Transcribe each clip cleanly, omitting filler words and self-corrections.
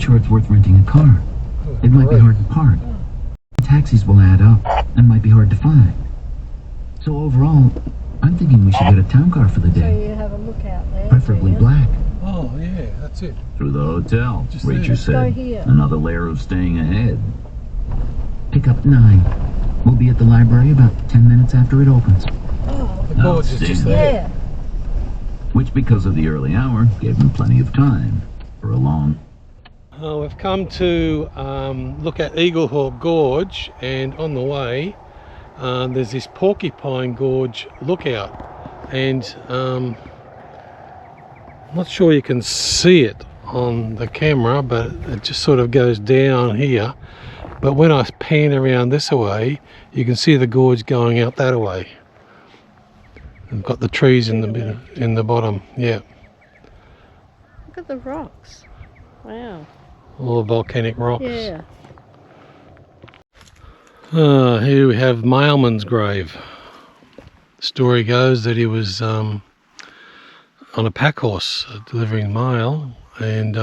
sure it's worth renting a car. It might be hard to park. Taxis will add up and might be hard to find. So overall, I'm thinking we should get a town car for the day. So you have a look out there. Preferably black. Oh yeah, that's it. Through the hotel, Just Rachel there. said. Go here. Another layer of staying ahead. Pick up 9. We'll be at the library about 10 minutes after it opens. Oh, The gorge is just there. yeah. Which, because of the early hour, gave them plenty of time for a long... We've come to look at Eaglehawk Gorge, and on the way there's this Porcupine Gorge lookout, and I'm not sure you can see it on the camera, but it just sort of goes down here. But when I pan around this way, you can see the gorge going out that way. We've got the trees in the bottom, yeah. Look at the rocks. Wow. All the volcanic rocks. Yeah. Here we have Mailman's grave. The story goes that he was on a pack horse delivering mail, and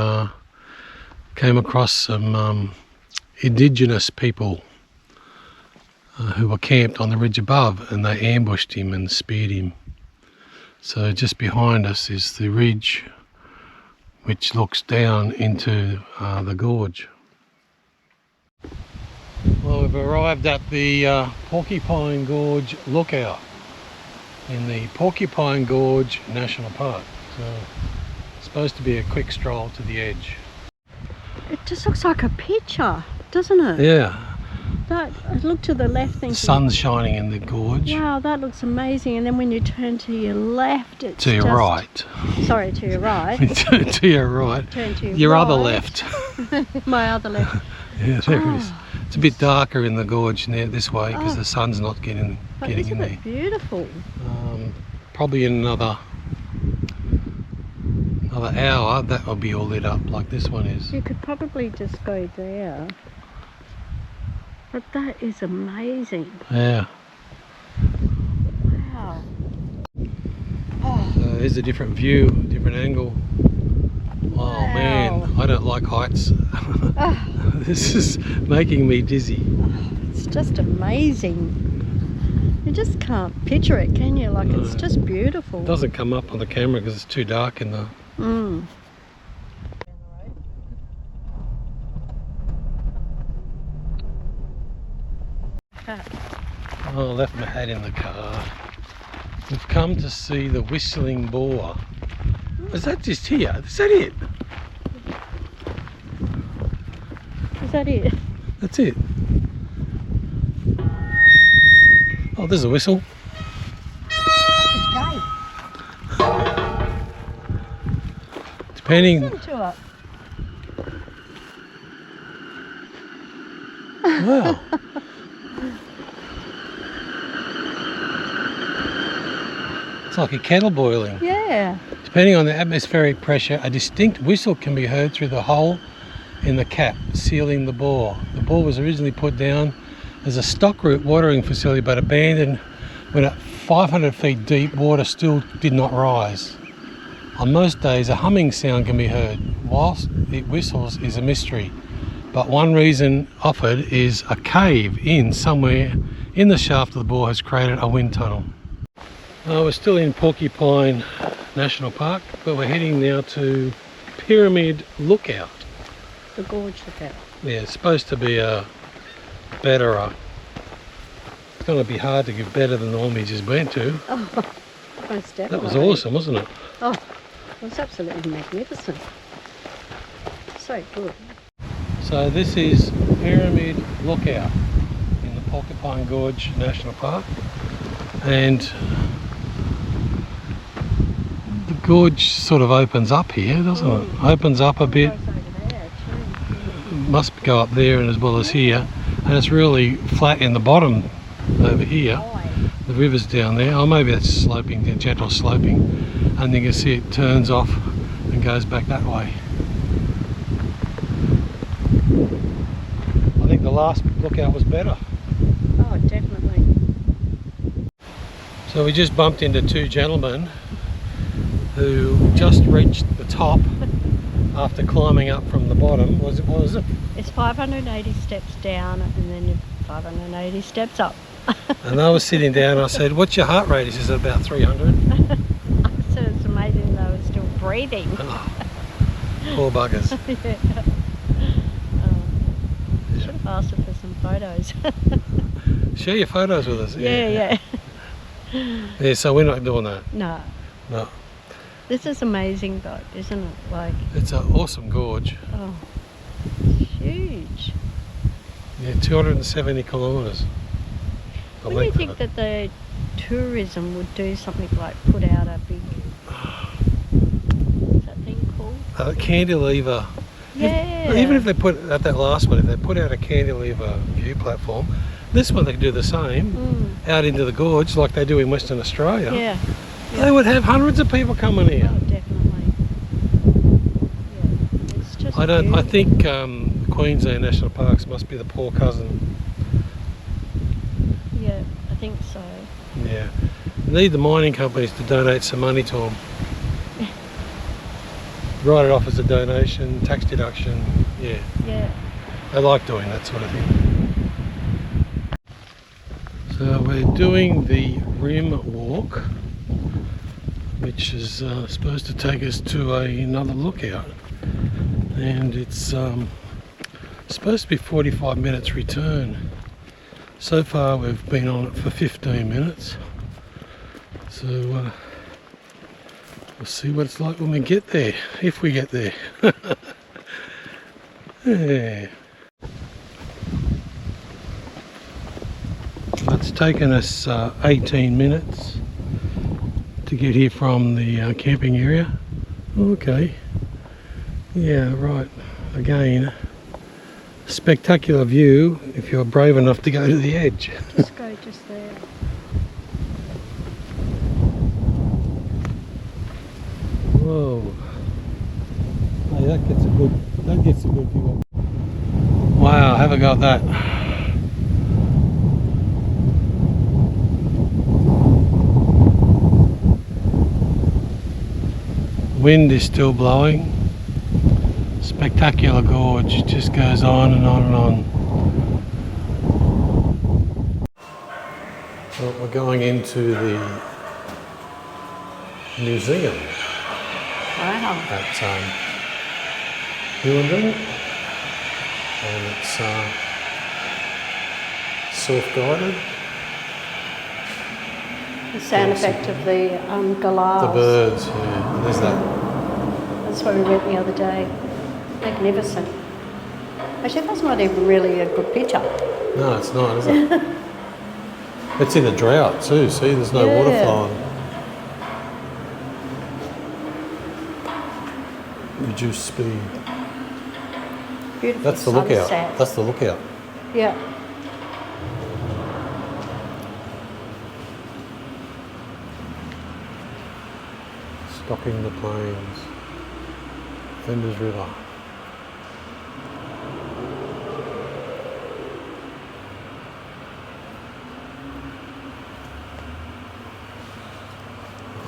came across some indigenous people who were camped on the ridge above, and they ambushed him and speared him. So just behind us is the ridge which looks down into the gorge. Well, we've arrived at the Porcupine Gorge lookout in the Porcupine Gorge National Park. So it's supposed to be a quick stroll to the edge. It just looks like a picture, doesn't it? Yeah, That, I look to the left thinking, the sun's shining in the gorge. wow, that looks amazing. And then when you turn to your left, it's To your just, right. Sorry, to your right. To your right. Turn to Your right. other left. My other left. Yeah, there it is. Oh. It's a bit darker in the gorge now this way because Oh. the sun's not getting But in isn't there. it beautiful? Probably in another hour that will be all lit up like this one is. You could probably just go there. But that is amazing. Yeah. Wow. So here's a different view, different angle. Oh Wow. man, I don't like heights. Oh, This is making me dizzy. it's just amazing. You just can't picture it, can you? Like, it's just beautiful. It doesn't come up on the camera because it's too dark in the... Mm. Oh, I left my hat in the car. We've come to see the whistling boar. Is that just here? Is that it? Is that it? That's it. Oh, there's a whistle. Depending... Listen to it. Wow. It's like a kettle boiling. Yeah. Depending on the atmospheric pressure, a distinct whistle can be heard through the hole in the cap, sealing the bore. The bore was originally put down as a stock root watering facility, but abandoned when at 500 feet deep, water still did not rise. On most days, a humming sound can be heard. Whilst it whistles is a mystery, but one reason offered is a cave in somewhere in the shaft of the bore has created a wind tunnel. We're still in Porcupine National Park, but we're heading now to Pyramid Lookout. The gorge lookout. Yeah, it's supposed to be a better. It's going to be hard to give better than the one we just went to. Oh, most definitely. That was awesome, wasn't it? Oh, it was absolutely magnificent. So good. So this is Pyramid Lookout in the Porcupine Gorge National Park, and the gorge sort of opens up here, doesn't it? Opens up a bit. Goes over there too. Must go up there and as well as here, and it's really flat in the bottom over here. Wide. The river's down there. Oh, maybe that's sloping, gentle sloping, and you can see it turns off and goes back that way. I think the last lookout was better. Oh, definitely. So we just bumped into two gentlemen who just reached the top after climbing up from the bottom. What was it? It's 580 steps down and then 580 steps up. And I was sitting down and I said, what's your heart rate? He says, about 300. I said it's amazing they were still breathing. Oh, poor buggers. Yeah. Should have asked her for some photos. Share your photos with us. Yeah. Yeah, so we're not doing that. No. No. This is amazing though, isn't it? Like, It's an awesome gorge. oh, it's huge. Yeah, 270 kilometres. What do you think that the tourism would do something like put out a big, what's that thing called? Cantilever. Yeah. Even if they put, at that last one, if they put out a cantilever view platform, this one they could do the same, out into the gorge like they do in Western Australia. Yeah. They would have hundreds of people coming here. Oh, definitely. Yeah. It's just I beautiful. think Queensland National Parks must be the poor cousin. Yeah, I think so. Yeah. Need the mining companies to donate some money to them. Write it off as a donation, tax deduction. Yeah. Yeah. They like doing that sort of thing. So we're doing the rim walk, which is supposed to take us to another lookout, and it's supposed to be 45 minutes return. So far we've been on it for 15 minutes, so we'll see what it's like when we get there, if we get there. Yeah. It's taken us 18 minutes to get here from the camping area. Okay, yeah, right, again, spectacular view if you're brave enough to go to the edge. Just go just there. Whoa, hey, that gets a good view. Wow, have a go at that. Wind is still blowing. Spectacular gorge, just goes on and on and on. Well, we're going into the museum Wow. at Hughenden, and it's self-guided. The sound effect of the galahs. The birds, yeah, there's that. That's where we went the other day. Magnificent. Actually, that's not even really a good picture. No, it's not, is it? It's in a drought too, see, there's no water Yeah. flowing. Reduce speed. Beautiful That's the lookout. sunset. That's the lookout. Yeah. Stocking the plains. Flinders River.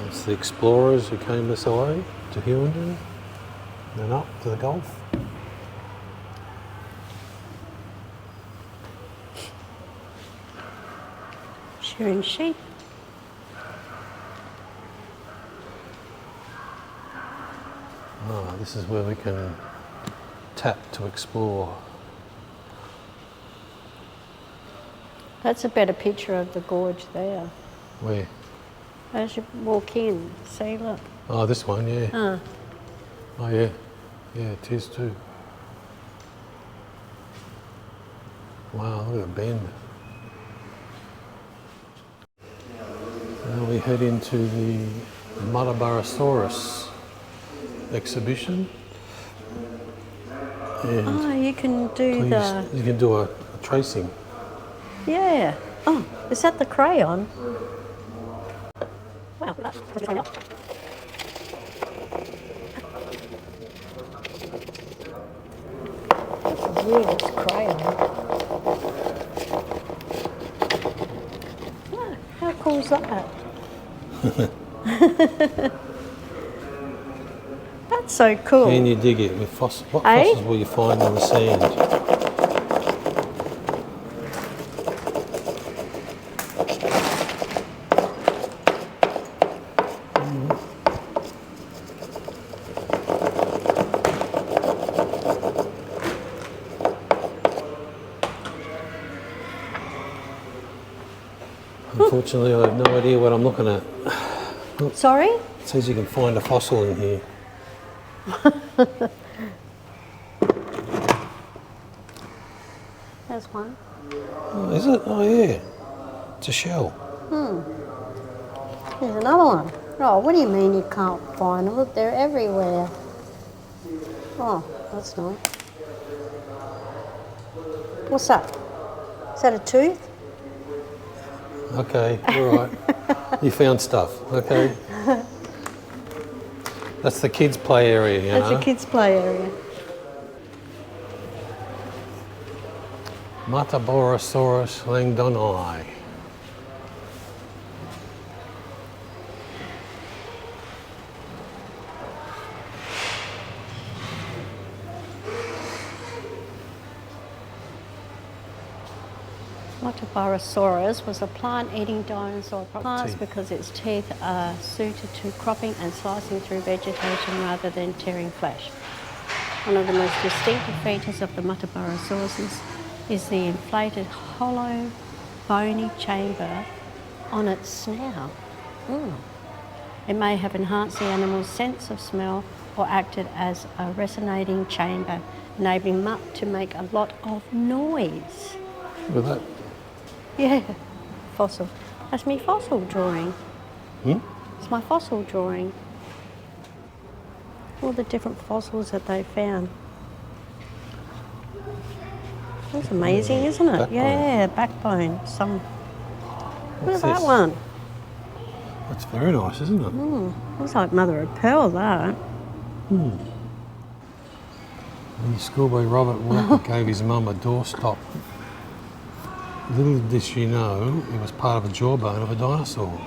It's the explorers who came this way to Hughenden, then up to the Gulf. Shearing sheep. Ah, this is where we can tap to explore. That's a better picture of the gorge there. Where? As you walk in, see, look. Oh, this one, yeah. Ah, Oh, yeah. Yeah, it is too. Wow, look at the bend. Now we head into the Muttaburrasauris exhibition. And oh, you can do please, you can do a tracing. yeah. Oh, is that the crayon? Wow, that's real crayon. Oh, how cool is that? That's so cool. Can you dig it? With fossils? What Eh? fossils will you find in the sand? Unfortunately, I have no idea what I'm looking at. Sorry? It says you can find a fossil in here. There's one. Oh, is it? Oh, yeah. It's a shell. Here's another one. Oh, what do you mean you can't find them? Look, they're everywhere. Oh, that's nice. What's that? Is that a tooth? Okay, all right. You found stuff, okay. That's the kids' play area, you That's know. a kids' play area. Muttaburrasauris langdoni. Muttaburrasauris was a plant-eating dinosaur. Plants because its teeth are suited to cropping and slicing through vegetation rather than tearing flesh. One of the most distinctive features of the Muttaburrasauris is the inflated, hollow, bony chamber on its snout. It may have enhanced the animal's sense of smell or acted as a resonating chamber, enabling Mutt to make a lot of noise. Look at that. Yeah, fossil. That's my fossil drawing. Hmm? It's my fossil drawing. All the different fossils that they found. That's amazing, isn't it? Backbone. Yeah, backbone. Some. Look What's at that this? one. That's very nice, isn't it? Looks like mother of pearl, that. When schoolboy Robert Walker gave his mum a doorstop, little did she know it was part of a jawbone of a dinosaur.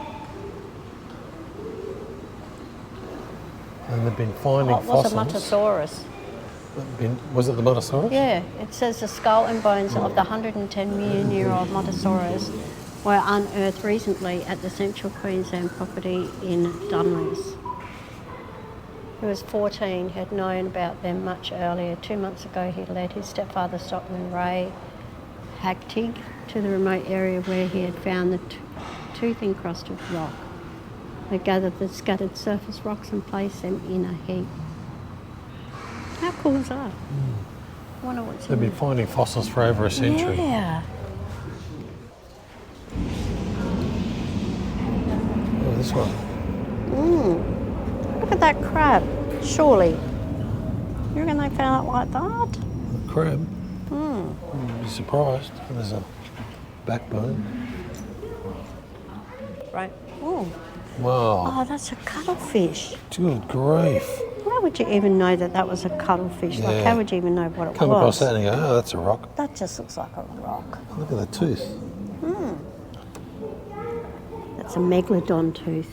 And they've been finding What was a fossils. Muttasaurus? Was it the Muttasaurus? Yeah, it says the skull and bones of the 110 million year old Muttasaurus were unearthed recently at the Central Queensland property in Dunlees. He was 14, had known about them much earlier. 2 months ago, he led his stepfather, Stockman Ray Hagtig, to the remote area where he had found the tooth-encrusted rock. They gathered the scattered surface rocks and placed them in a heap. How cool is that? I wonder what's They've in been there. finding fossils for over a century. Yeah. Oh, this one. Look at that crab. Surely. You reckon they found it like that? A crab. You'd be surprised. There's a backbone. Right. Oh. Wow. Oh, that's a cuttlefish. Good grief. How would you even know that that was a cuttlefish? Like, Yeah. how would you even know what it Come was? across that and you go, oh, that's a rock. That just looks like a rock. Look at the tooth. That's a megalodon tooth.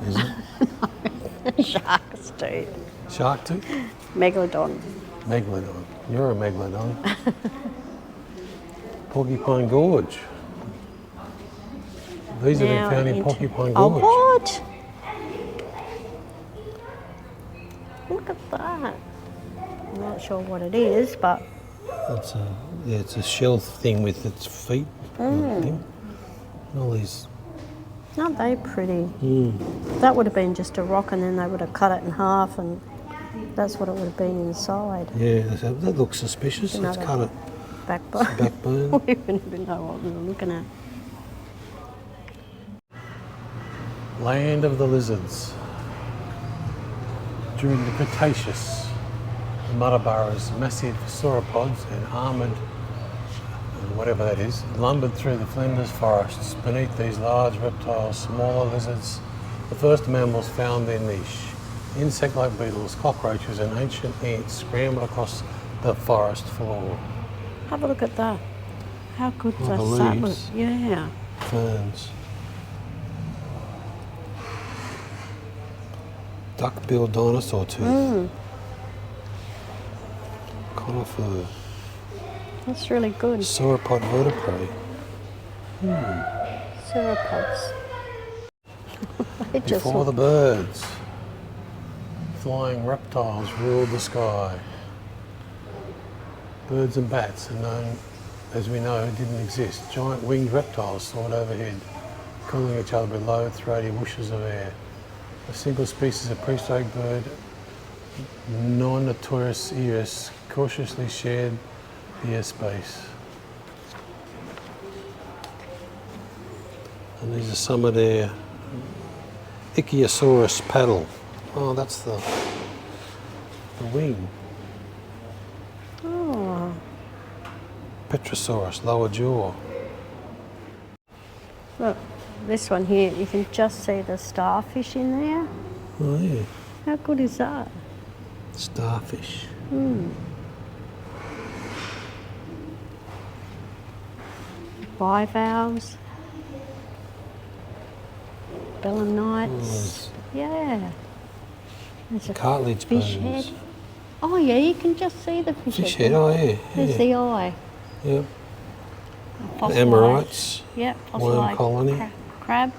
Is it? Shark's tooth. Shark tooth? Megalodon. Megalodon. You're a megalodon. Porcupine Gorge. These have been found in Porcupine Oh, Gorge. what? Look at that. I'm not sure what it is, but It's a, yeah, it's a shell thing with its feet. I think. All these. aren't they pretty? That would have been just a rock and then they would have cut it in half and that's what it would have been inside. Yeah, that looks suspicious. Let's cut it. Backbone. Backbone. We didn't even know what we were looking at. Land of the lizards. During the Cretaceous, the Muttaburras, massive sauropods and armoured, whatever that is, lumbered through the Flinders forests. Beneath these large reptiles, smaller lizards, the first mammals found their niche. Insect-like beetles, cockroaches and ancient ants scrambled across the forest floor. Have a look at that. How good Oh, does the that look? leaves. Duck-billed dinosaur tooth. Conifer. That's really good. Sauropod vertebrae. Sauropods. They just Before the look- birds, flying reptiles ruled the sky. Birds and bats are known, as we know, didn't exist. Giant winged reptiles soared overhead, cooling each other with low, throaty whooshes of air. A single species of prehistoric bird, Muttaburrasauris, cautiously shared the airspace. And these are some of their Ichthyosaurus paddle. Oh, that's the wing. Oh, Petrosaurus, lower jaw. look, this one here, you can just see the starfish in there. Oh yeah, How good is that? starfish. Bivalves. Belemnites. Yeah. There's a Cartilage fish bones. head. Oh yeah, you can just see the fish, Fish head, oh yeah. There's Yeah. the eye. Yep. Fossilised- Amorites, Yep, worm fossilised colony. crab.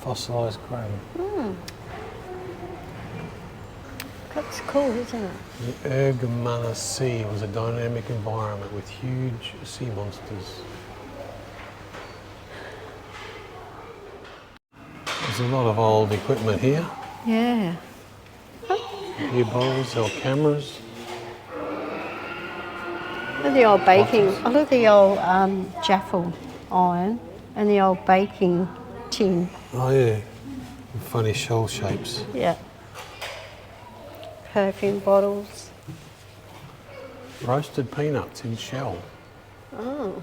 Fossilised crab. That's cool, isn't it? The Hughenden Sea was a dynamic environment with huge sea monsters. There's a lot of old equipment here. Yeah. Beer bottles, or cameras. Look at the old baking. I look at the old jaffle iron and the old baking tin. Oh yeah, funny shell shapes. Yeah. Perfume bottles. Roasted peanuts in shell. Oh.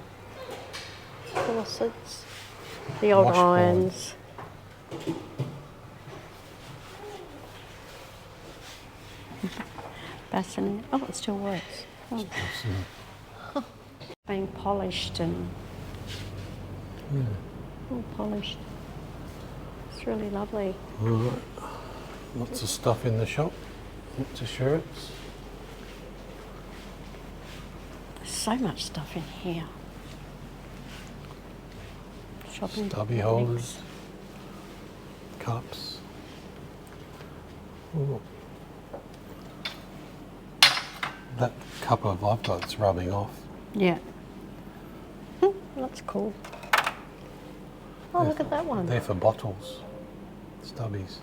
Faucets. The old Washboard. irons. Bassinet. Oh, it still works. Oh. Being polished and all polished. It's really lovely. Alright. Lots of stuff in the shop. Lots of shirts. There's so much stuff in here. Shopping Stubby holders. Cups. Ooh. That cup I've got's rubbing off. Yeah. That's cool. Oh, look at that one. They're for bottles. Stubbies.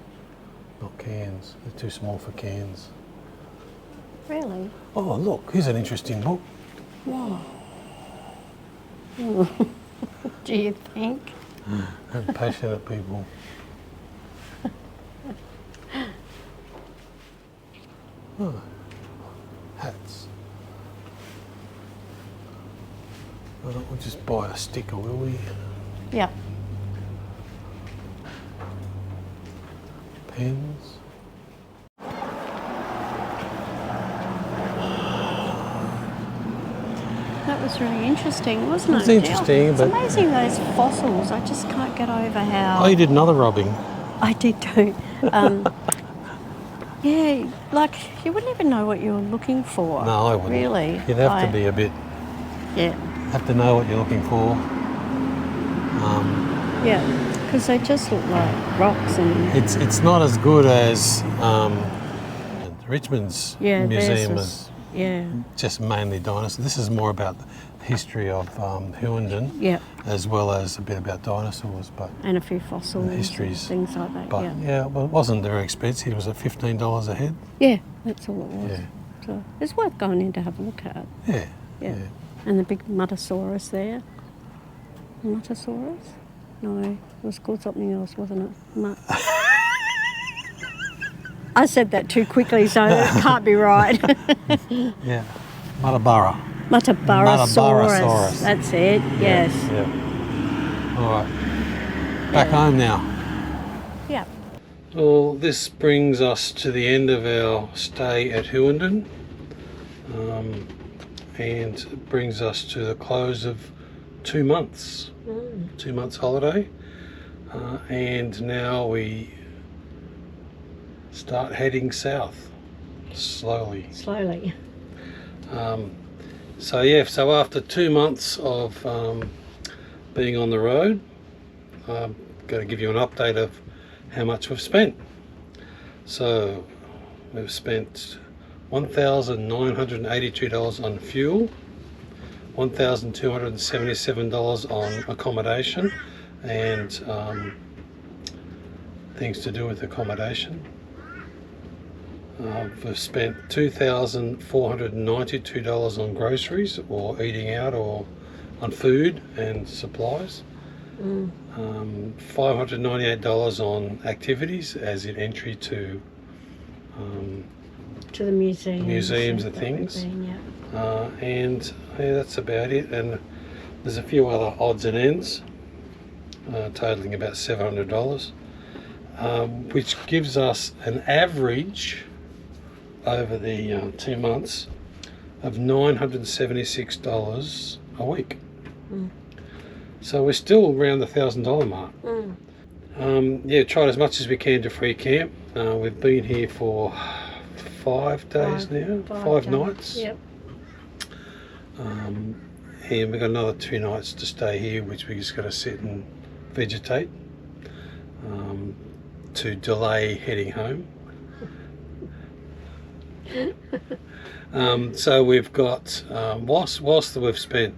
Not cans. They're too small for cans. Really? Oh, look, here's an interesting book. Do you think? And passionate people. Oh, hats. Why don't we just buy a sticker, will we? Yeah. Pens. That was really interesting, wasn't it? It was interesting, It's but- amazing those fossils. I just can't get over how. Oh, you did another rubbing. I did too. Yeah, like you wouldn't even know what you were looking for. No, I wouldn't. Really? You'd have to be a bit, Yeah, have to know what you're looking for. yeah, because they just look like rocks and. It's not as good as Richmond's Yeah, theirs museum is- is Yeah, just mainly dinosaurs. This is more about the history of Hughenden, yeah, as well as a bit about dinosaurs, but and a few fossils, and histories. things like that. but Yeah, yeah, well, it wasn't very expensive. It was at $15 a head. yeah, that's all it was. Yeah, So it's worth going in to have a look at. yeah, Yeah. And the big Muttasaurus there. Muttasaurus? No, it was called something else, wasn't it? I said that too quickly, so it can't be right. yeah. Muttaburra. Muttaburrasauris. That's it, yes. Yeah. All right. Back home now. Yeah. Well, this brings us to the end of our stay at Hughenden, and brings us to the close of 2 months. 2 months holiday, and now we start heading south slowly. Slowly. So yeah, so after 2 months of being on the road, I'm going to give you an update of how much we've spent. So we've spent $1,982 on fuel, $1,277 on accommodation and things to do with accommodation. We've spent $2,492 on groceries or eating out or on food and supplies. $598 on activities, as in entry to the museums and things. Yeah. And yeah, that's about it. And there's a few other odds and ends, totaling about $700, which gives us an average over the 2 months of $976 a week. So we're still around the $1,000 mark. Yeah, tried as much as we can to free camp. We've been here for 5 days now, 5 nights. Yep. And we've got another 2 nights to stay here, which we just got to sit and vegetate to delay heading home. So we've got, whilst we've spent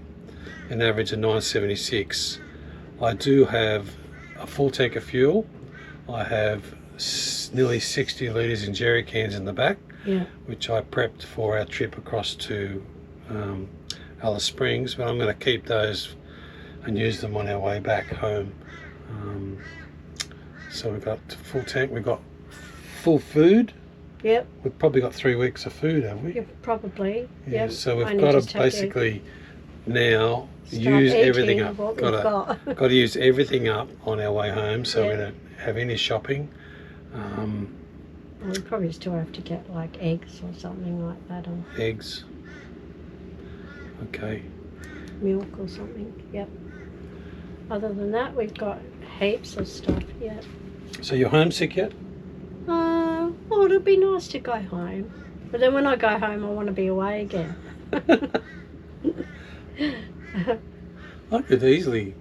an average of $976, I do have a full tank of fuel. I have nearly 60 litres in jerry cans in the back, which I prepped for our trip across to Alice Springs, but I'm going to keep those and use them on our way back home. So we've got full tank, we've got full food. Yep. We've probably got 3 weeks of food, have we? Yeah, probably. Yeah, Yep. so we've got to basically now use everything up. Got to use everything up on our way home, so we don't have any shopping. We probably still have to get like eggs or something like that, or Eggs. Okay. milk or something. Yep. Other than that, we've got heaps of stuff. Yeah. So you're homesick yet? Well, it'd be nice to go home, but then when I go home, I want to be away again. I could easily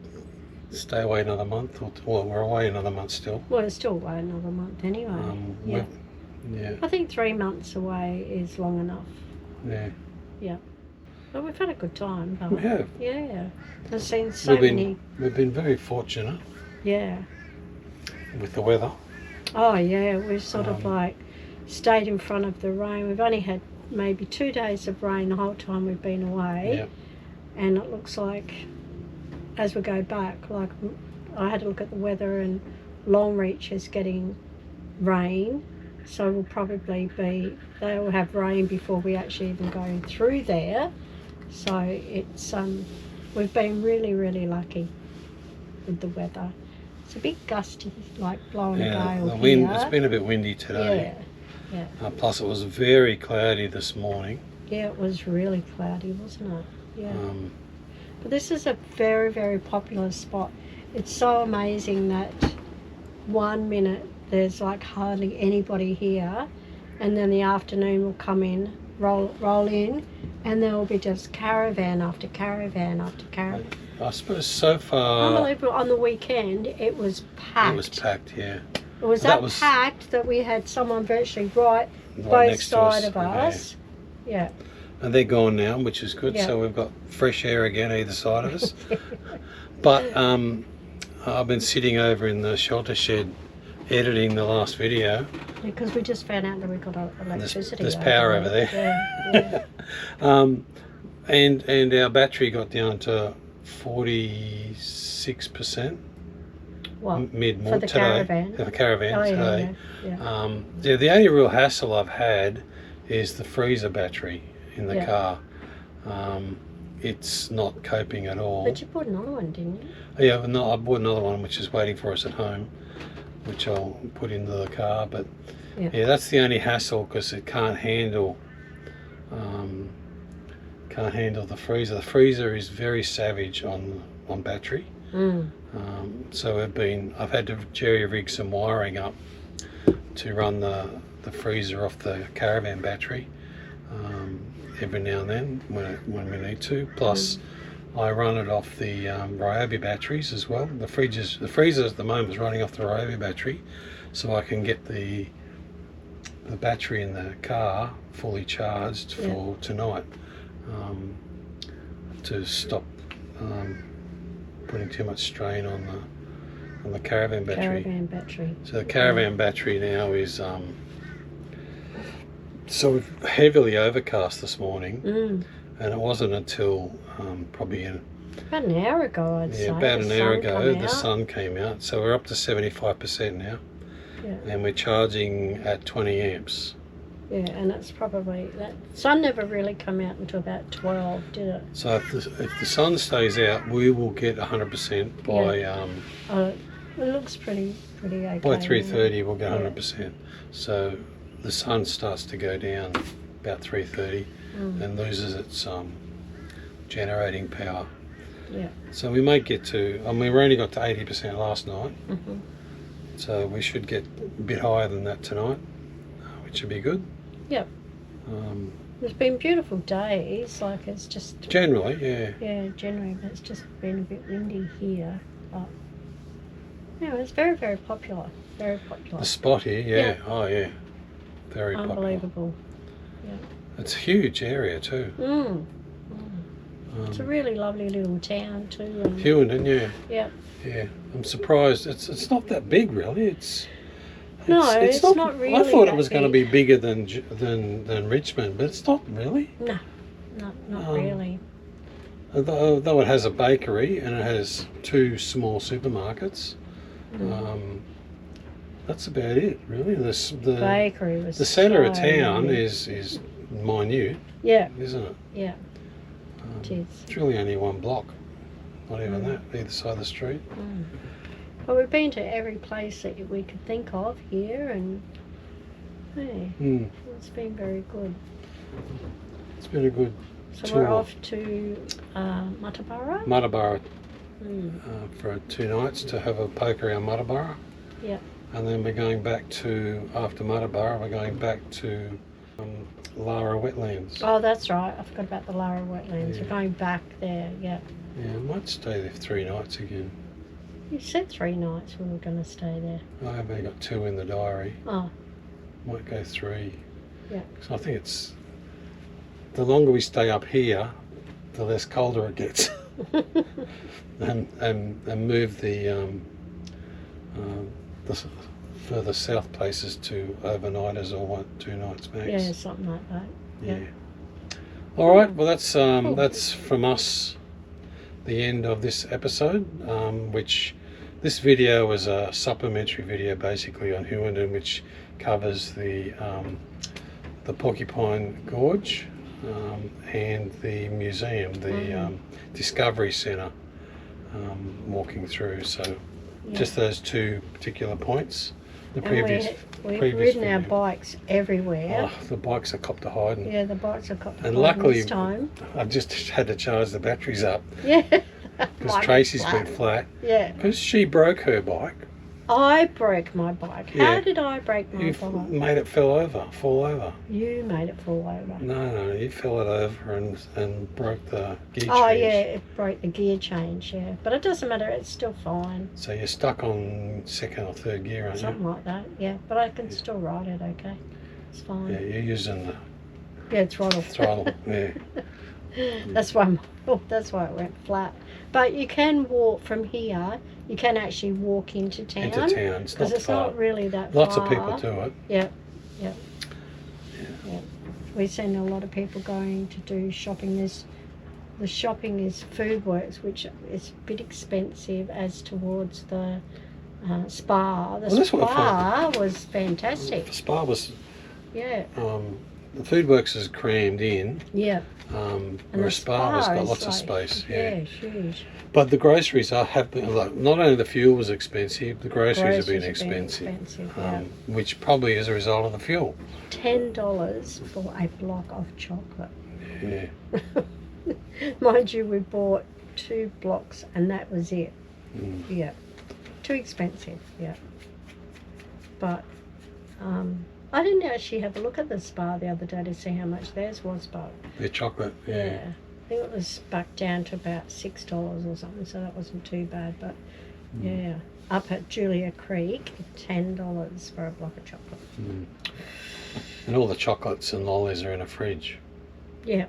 stay away another month, or well, we're away another month still. Well, it's still away another month anyway. Yeah. Yeah. I think 3 months away is long enough. Yeah. Yeah. But we've had a good time. Though. We have. Yeah. I've seen so many. We've been very fortunate Yeah. with the weather. Oh yeah, we've sort of like stayed in front of the rain. We've only had maybe 2 days of rain the whole time we've been away. Yeah. And it looks like as we go back, like I had to look at the weather, and Longreach is getting rain, so we'll probably be, they'll have rain before we actually even go through there. So it's we've been really, really lucky with the weather. It's a bit gusty, like blowing a gale the wind. here. It's been a bit windy today. Yeah. Plus, it was very cloudy this morning. Yeah, it was really cloudy, wasn't it? Yeah. But this is a very, very popular spot. It's so amazing that 1 minute there's like hardly anybody here, and then the afternoon will come in, roll in, and there will be just caravan after caravan after caravan. I suppose so far. Unbelievable. On the weekend, it was packed. It was packed, yeah. It was that packed that we had someone virtually right both next to us, side of us. Yeah. And they're gone now, which is good. Yeah. So we've got fresh air again either side of us. But I've been sitting over in the shelter shed editing the last video. Because we just found out that we got electricity. There's power over there. Yeah. And our battery got down to 46%. What? Mid-morning For the today. caravan? For the caravan today. Yeah. The only real hassle I've had is the freezer battery in the car. It's not coping at all. But you bought another one, didn't you? Yeah, no, I bought another one which is waiting for us at home, which I'll put into the car. But yeah, that's the only hassle, because it can't handle the freezer. The freezer is very savage on battery. So I've had to jerry rig some wiring up to run the freezer off the caravan battery every now and then when we need to. Plus, I run it off the Ryobi batteries as well. The freezer at the moment is running off the Ryobi battery, so I can get the battery in the car fully charged for tonight, to stop putting too much strain on the caravan battery. So the caravan battery now is sort of heavily overcast this morning, and it wasn't until probably about an hour ago, I'd say. About an hour ago, the sun came out. So we're up to 75% now, and we're charging at 20 amps. Yeah, and it's probably that sun never really come out until about 12, did it? So if the sun stays out, we will get 100% by it looks pretty okay. by 3:30 we'll get 100%. So the sun starts to go down about 3:30 and loses its generating power. Yeah. So we may get to, we only got to 80% last night, so we should get a bit higher than that tonight, which should be good. Yep. There's been beautiful days, like it's just... Generally, yeah. Yeah, generally, but it's just been a bit windy here. But, it's very, very popular. Very popular. The spot here, yeah. Oh, yeah. Very popular. Unbelievable. Yeah. It's a huge area too. It's a really lovely little town too. Hughenden, yeah. Yeah. Yeah. I'm surprised. It's not that big, really. It's not really. I thought it was going to be bigger than Richmond, but it's not really. No, not really. Although it has a bakery and it has 2 small supermarkets, that's about it, really. The bakery was the centre of so town big. is minute. Yeah. Isn't it? Yeah. It is. It's really only 1 block, not even that, either side of the street. Well, we've been to every place that we could think of here, and it's been very good. It's been a good So tour. we're off to Muttaburra. Muttaburra for 2 nights to have a poke around Muttaburra. Yeah. And then we're going back to, after Muttaburra, we're going back to Lara Wetlands. Oh, that's right. I forgot about the Lara Wetlands. Yeah. We're going back there, yeah. Yeah, I might stay there for 3 nights again. You said 3 nights we were going to stay there. I've only got 2 in the diary. Oh. Might go 3. Yeah. So I think it's, the longer we stay up here, the less colder it gets. and move the further south places to overnighters or 2 nights max. Yeah, something like that. Yeah. All right. Well, that's from us. The end of this episode, which this video was a supplementary video basically on Hughenden, which covers the Porcupine Gorge and the museum, the Discovery Centre, walking through. So just those 2 particular points. We've ridden our bikes everywhere. Oh, the bikes are copped to hiding. Yeah, the bikes are copped to hiding. And luckily, this time. I just had to charge the batteries up. Yeah. Because Tracy's been flat. Yeah. Because she broke her bike. I broke my bike. How did I break my bike? Made it fall over. You made it fall over. No, you fell it over and broke the gear change. Oh yeah, it broke the gear change, yeah. But it doesn't matter, it's still fine. So you're stuck on 2nd or 3rd gear, aren't you? Something like that, yeah. But I can still ride it okay. It's fine. Yeah, you're using the throttle. yeah. That's why it went flat. But you can walk from here. You can actually walk into town. It's not it's far. not really that far. Lots of people do it. Yeah. We've seen a lot of people going to do shopping. The shopping is food works, which is a bit expensive as towards the spa. The spa was fantastic. The spa was. Yeah. The food works is crammed in. Yeah. Where a spa has got lots of space. Yeah, huge. But the groceries have been, not only the fuel was expensive, the groceries have been expensive, which probably is a result of the fuel. $10 for a block of chocolate. Yeah. Mind you, we bought 2 blocks and that was it. Yeah. Too expensive, yeah. But I didn't actually have a look at the spa the other day to see how much theirs was, but The chocolate. yeah, I think it was back down to about $6 or something, so that wasn't too bad. But yeah, up at Julia Creek, $10 for a block of chocolate. And all the chocolates and lollies are in a fridge Yeah,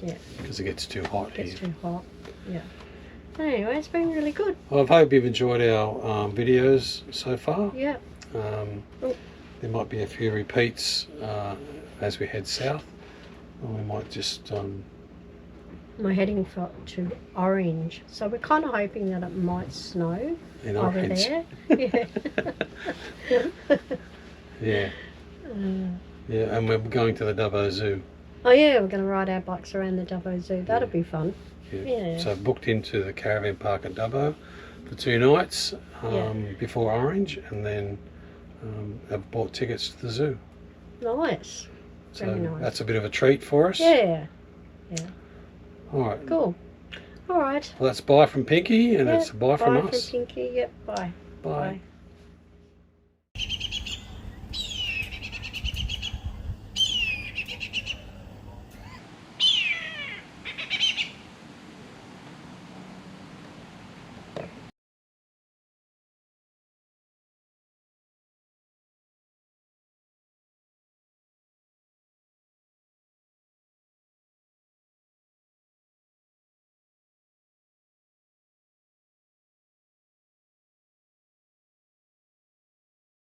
yeah, because it gets too hot it gets here. too hot. Yeah. Anyway, it's been really good. Well, I hope you've enjoyed our videos so far. Yeah. There might be a few repeats as we head south. Or we might just We're heading to Orange, so we're kind of hoping that it might snow in over Orange. there. Yeah. Yeah. Yeah, and we're going to the Dubbo Zoo. Oh yeah, we're going to ride our bikes around the Dubbo Zoo. That'll be fun. Yeah. So booked into the caravan park at Dubbo for 2 nights before Orange, and then have bought tickets to the zoo. Nice. So Very nice. that's a bit of a treat for us. Yeah. Yeah. All right. Cool. All right. Well, that's bye from Pinky, and Yep, it's bye from us. Bye from Pinky. Yep. Bye. Bye. Bye.